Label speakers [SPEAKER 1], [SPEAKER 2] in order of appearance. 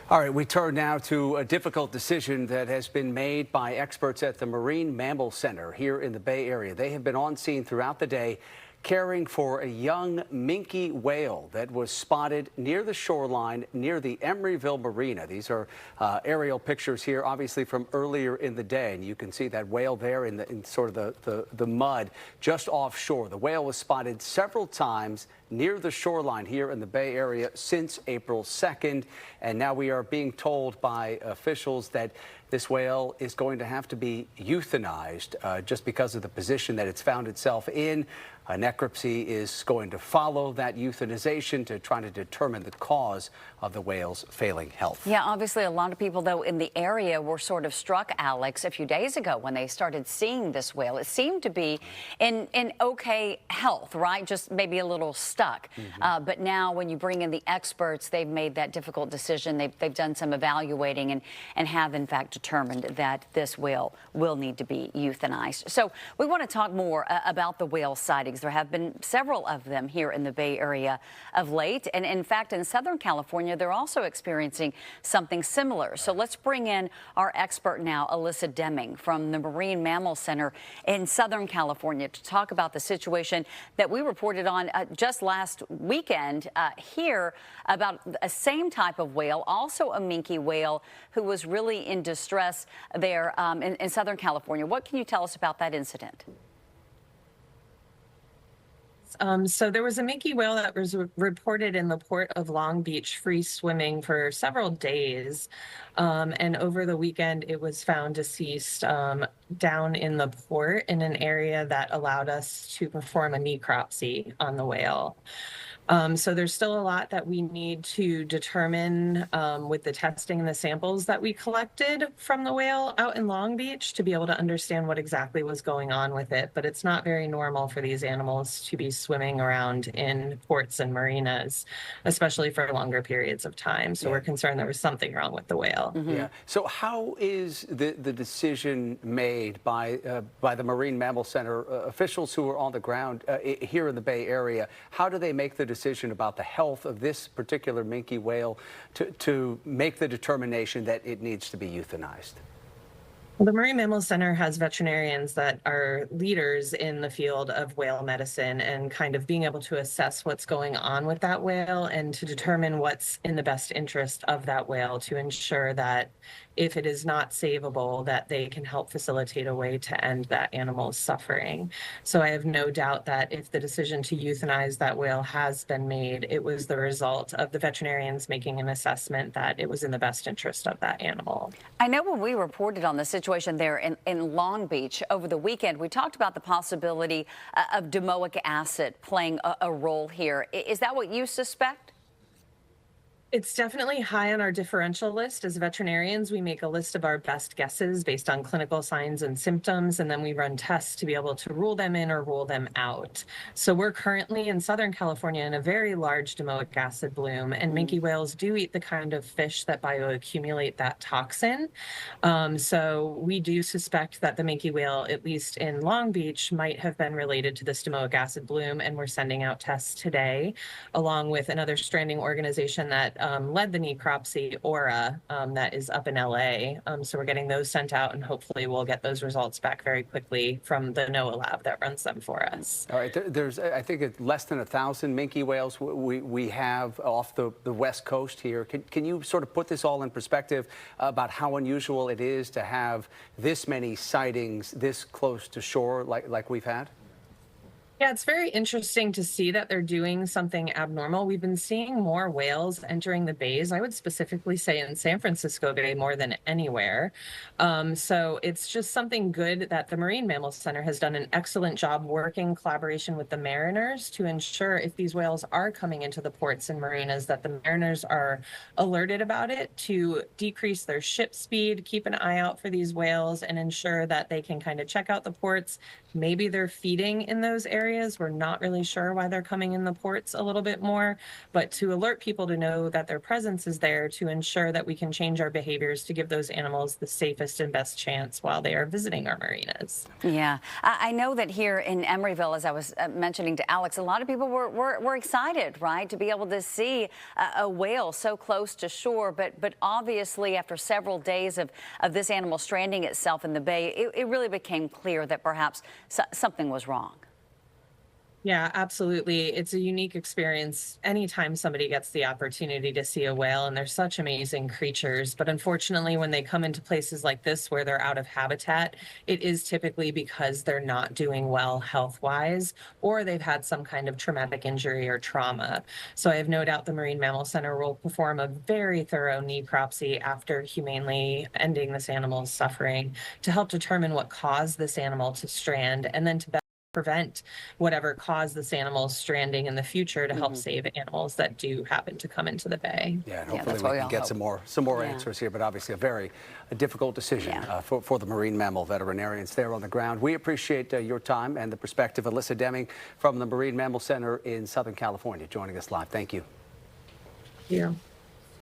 [SPEAKER 1] All right, we turn now to a difficult decision that has been made by experts at the Marine Mammal Center here in the Bay Area. They have been on scene throughout the day caring for a young minke whale that was spotted near the shoreline near the Emeryville Marina. These are aerial pictures here, obviously from earlier in the day, and you can see that whale there in sort of the mud just offshore. The whale was spotted several times near the shoreline here in the Bay Area since April 2nd, and now we are being told by officials that this whale is going to have to be euthanized just because of the position that it's found itself in. Necropsy is going to follow that euthanization to try to determine the cause of the whale's failing health.
[SPEAKER 2] Yeah, obviously a lot of people, though, in the area were sort of struck, Alex, a few days ago when they started seeing this whale. It seemed to be in okay health, right? Just maybe a little stuck. But now when you bring in the experts, they've made that difficult decision. They've done some evaluating and have, in fact, determined that this whale will need to be euthanized. So we want to talk more about the whale sightings. There have been several of them here in the Bay Area of late. And in fact, in Southern California, they're also experiencing something similar. So let's bring in our expert now, Alyssa Deming from the Marine Mammal Center in Southern California to talk about the situation that we reported on just last weekend here about a same type of whale, also a minke whale who was really in distress there in Southern California. What can you tell us about that incident?
[SPEAKER 3] So there was a minke whale that was reported in the port of Long Beach free swimming for several days. And over the weekend, it was found deceased down in the port in an area that allowed us to perform a necropsy on the whale. So there's still a lot that we need to determine with the testing and the samples that we collected from the whale out in Long Beach to be able to understand what exactly was going on with it. But it's not very normal for these animals to be swimming around in ports and marinas, especially for longer periods of time. So we're concerned there was something wrong with the whale.
[SPEAKER 1] Yeah. So how is the decision made by the Marine Mammal Center officials who are on the ground here in the Bay Area? How do they make the decision about the health of this particular minke whale to make the determination that it needs to be euthanized?
[SPEAKER 3] Well, the Marine Mammal Center has veterinarians that are leaders in the field of whale medicine and kind of being able to assess what's going on with that whale and to determine what's in the best interest of that whale to ensure that if it is not savable, that they can help facilitate a way to end that animal's suffering. So I have no doubt that if the decision to euthanize that whale has been made, it was the result of the veterinarians making an assessment that it was in the best interest of that animal.
[SPEAKER 2] I know when we reported on the situation there in Long Beach over the weekend, we talked about the possibility of domoic acid playing a role here. Is that what you suspect?
[SPEAKER 3] It's definitely high on our differential list. As veterinarians, we make a list of our best guesses based on clinical signs and symptoms, and then we run tests to be able to rule them in or rule them out. So we're currently in Southern California in a very large domoic acid bloom, and minke whales do eat the kind of fish that bioaccumulate that toxin. So we do suspect that the minke whale, at least in Long Beach, might have been related to this domoic acid bloom, and we're sending out tests today, along with another stranding organization that led the necropsy, Aura, that is up in LA. So we're getting those sent out, and hopefully we'll get those results back very quickly from the NOAA lab that runs them for us.
[SPEAKER 1] All right, there's, I think, it's less than 1,000 minke whales we have off the West Coast here. Can you sort of put this all in perspective about how unusual it is to have this many sightings this close to shore like we've had?
[SPEAKER 3] Yeah, it's very interesting to see that they're doing something abnormal. We've been seeing more whales entering the bays. I would specifically say in San Francisco Bay more than anywhere. So it's just something good that the Marine Mammal Center has done an excellent job working in collaboration with the mariners to ensure if these whales are coming into the ports and marinas that the mariners are alerted about it to decrease their ship speed, keep an eye out for these whales, and ensure that they can kind of check out the ports. Maybe they're feeding in those areas areas. We're not really sure why they're coming in the ports a little bit more, but to alert people to know that their presence is there to ensure that we can change our behaviors to give those animals the safest and best chance while they are visiting our marinas.
[SPEAKER 2] Yeah, I know that here in Emeryville, as I was mentioning to Alex, a lot of people were excited, right, to be able to see a whale so close to shore. But obviously, after several days of this animal stranding itself in the bay, it really became clear that perhaps something was wrong.
[SPEAKER 3] Yeah, absolutely. It's a unique experience anytime somebody gets the opportunity to see a whale, and they're such amazing creatures. But unfortunately, when they come into places like this where they're out of habitat, it is typically because they're not doing well health-wise, or they've had some kind of traumatic injury or trauma. So I have no doubt the Marine Mammal Center will perform a very thorough necropsy after humanely ending this animal's suffering to help determine what caused this animal to strand, and then to prevent whatever caused this animal's stranding in the future to help save animals that do happen to come into the bay.
[SPEAKER 1] Yeah, and hopefully we can get some more answers here, but obviously a difficult decision for the marine mammal veterinarians there on the ground. We appreciate your time and the perspective. Alyssa Deming from the Marine Mammal Center in Southern California joining us live. Thank you.
[SPEAKER 3] Thank you.